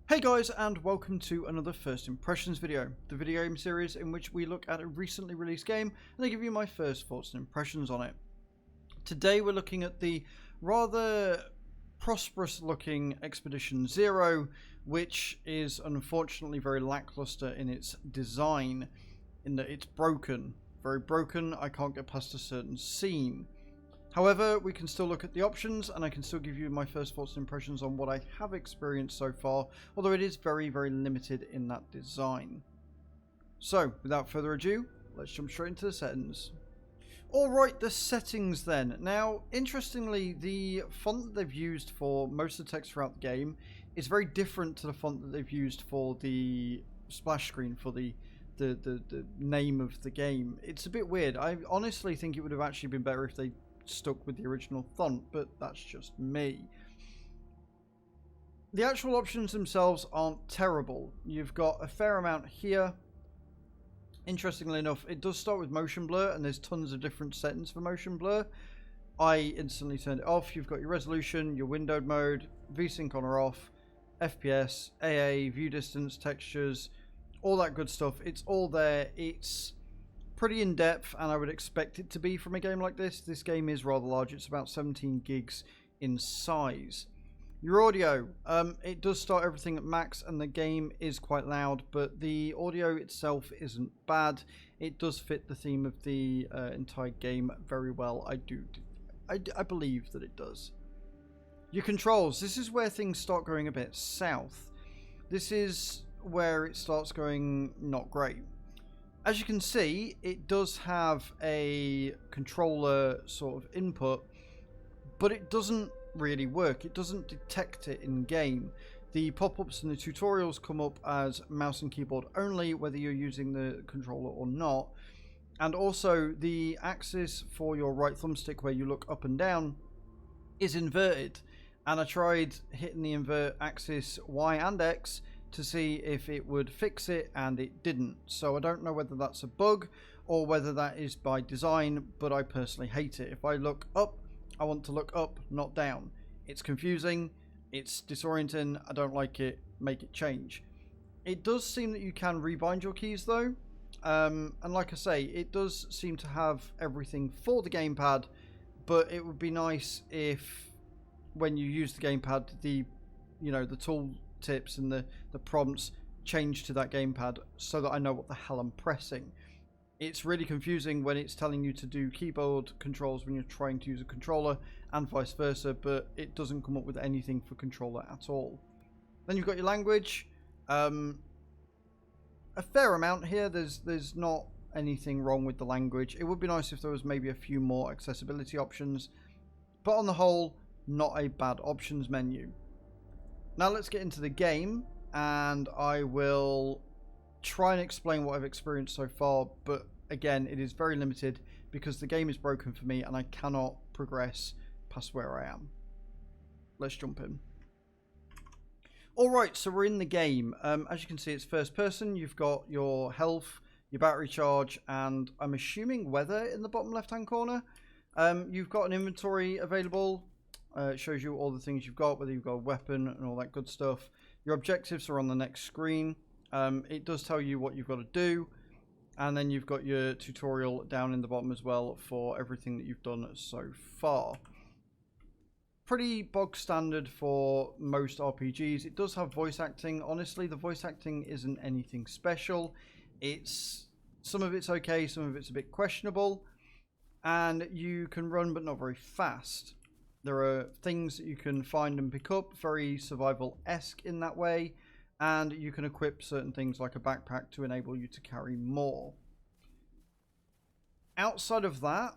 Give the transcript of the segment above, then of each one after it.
Hey guys, and welcome to another First Impressions video, the video game series in which we look at a recently released game and I give you my first thoughts and impressions on it. Today we're looking at the rather prosperous looking Expedition Zero, which is unfortunately very lackluster in its design, in that it's broken. Very broken, I can't get past a certain scene. However, we can still look at the options and I can still give you my first thoughts and impressions on what I have experienced so far, although it is very, very limited in that design. So, without further ado, let's jump straight into the settings. Alright, the settings then. Now, interestingly, the font that they've used for most of the text throughout the game is very different to the font that they've used for the splash screen, for the name of the game. It's a bit weird. I honestly think it would have actually been better if they stuck with the original font, but that's just me. The actual options themselves aren't terrible. You've got a fair amount here. Interestingly enough, it does start with motion blur, and there's tons of different settings for motion blur. I instantly turned it off. You've got your resolution, your windowed mode, VSync on or off, FPS, AA, view distance, textures, all that good stuff. It's all there. It's pretty in-depth, and I would expect it to be from a game like this. This game is rather large. It's about 17 gigs in size. Your audio, it does start everything at max, and the game is quite loud, but the audio itself isn't bad. It does fit the theme of the entire game very well. I believe that it does. Your controls, this is where things start going a bit south. This is where it starts going not great. As you can see, it does have a controller sort of input, but it doesn't really work. It doesn't detect it in game. The pop-ups and the tutorials come up as mouse and keyboard only, whether you're using the controller or not. And also the axis for your right thumbstick, where you look up and down, is inverted. And I tried hitting the invert axis Y and X to see if it would fix it, and it didn't. So I don't know whether that's a bug or whether that is by design, but I personally hate it. If I look up, I want to look up, not down. It's confusing, it's disorienting, I don't like it, make it change. It does seem that you can rebind your keys though, and like I say, it does seem to have everything for the gamepad, but it would be nice if when you use the gamepad, the tool tips and the prompts change to that gamepad so that I know what the hell I'm pressing. It's really confusing when it's telling you to do keyboard controls when you're trying to use a controller, and vice versa, but it doesn't come up with anything for controller at all. Then you've got your language. A fair amount here. There's not anything wrong with the language. It would be nice if there was maybe a few more accessibility options, but on the whole, not a bad options menu. Now let's get into the game, and I will try and explain what I've experienced so far, but again, it is very limited because the game is broken for me and I cannot progress past where I am. Let's jump in. Alright, so we're in the game. As you can see, it's first person. You've got your health, your battery charge, and I'm assuming weather in the bottom left hand corner. You've got an inventory available. It shows you all the things you've got, whether you've got a weapon and all that good stuff. Your objectives are on the next screen. It does tell you what you've got to do, and then you've got your tutorial down in the bottom as well for everything that you've done so far. Pretty bog standard for most RPGs. It does have voice acting. Honestly, the voice acting isn't anything special. Some of it's okay, some of it's a bit questionable, and you can run but not very fast. There are things that you can find and pick up, very survival-esque in that way, and you can equip certain things like a backpack to enable you to carry more. Outside of that,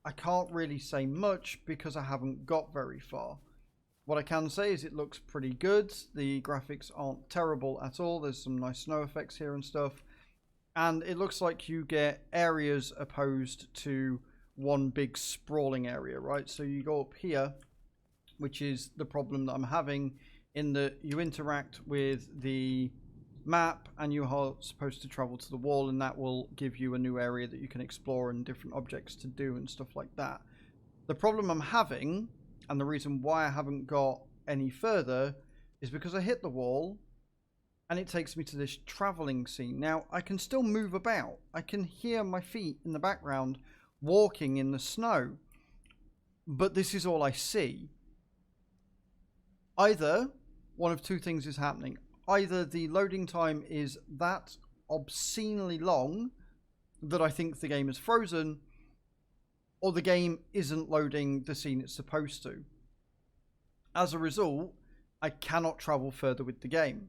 I can't really say much because I haven't got very far. What I can say is it looks pretty good. The graphics aren't terrible at all. There's some nice snow effects here and stuff, and it looks like you get areas opposed to one big sprawling area, right? So you go up here, which is the problem that I'm having, in that you interact with the map and you are supposed to travel to the wall, and that will give you a new area that you can explore and different objects to do and stuff like that. The problem I'm having, and the reason why I haven't got any further, is because I hit the wall and it takes me to this traveling scene. Now, I can still move about. I can hear my feet in the background walking in the snow. But this is all I see. Either one of two things is happening. Either the loading time is that obscenely long that I think the game is frozen, or the game isn't loading the scene it's supposed to. As a result, I cannot travel further with the game.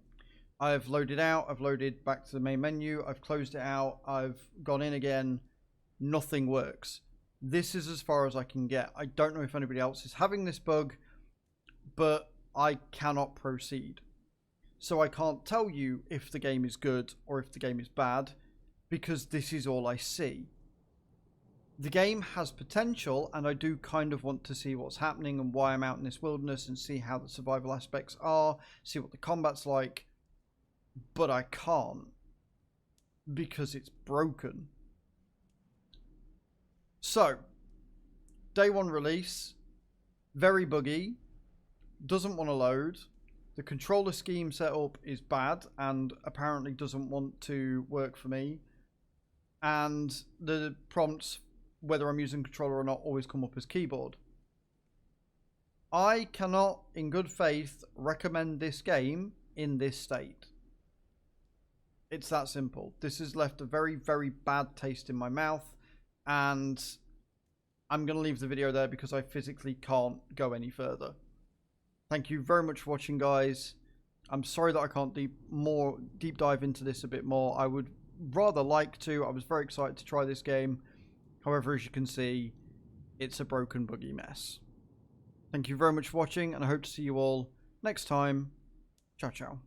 I've loaded out, I've loaded back to the main menu, I've closed it out, I've gone in again, nothing works. This is as far as I can get. I don't know if anybody else is having this bug, but I cannot proceed. So I can't tell you if the game is good or if the game is bad, because this is all I see. The game has potential, and I do kind of want to see what's happening and why I'm out in this wilderness and see how the survival aspects are, see what the combat's like, but I can't because it's broken. So, day one release, very buggy, doesn't want to load. The controller scheme setup is bad and apparently doesn't want to work for me. And the prompts, whether I'm using controller or not, always come up as keyboard. I cannot, in good faith, recommend this game in this state. It's that simple. This has left a very, very bad taste in my mouth, and I'm going to leave the video there because I physically can't go any further. Thank you very much for watching, guys. I'm sorry that I can't deep dive into this a bit more. I would rather like to. I was very excited to try this game. However, as you can see, it's a broken, buggy mess. Thank you very much for watching, and I hope to see you all next time. Ciao, ciao.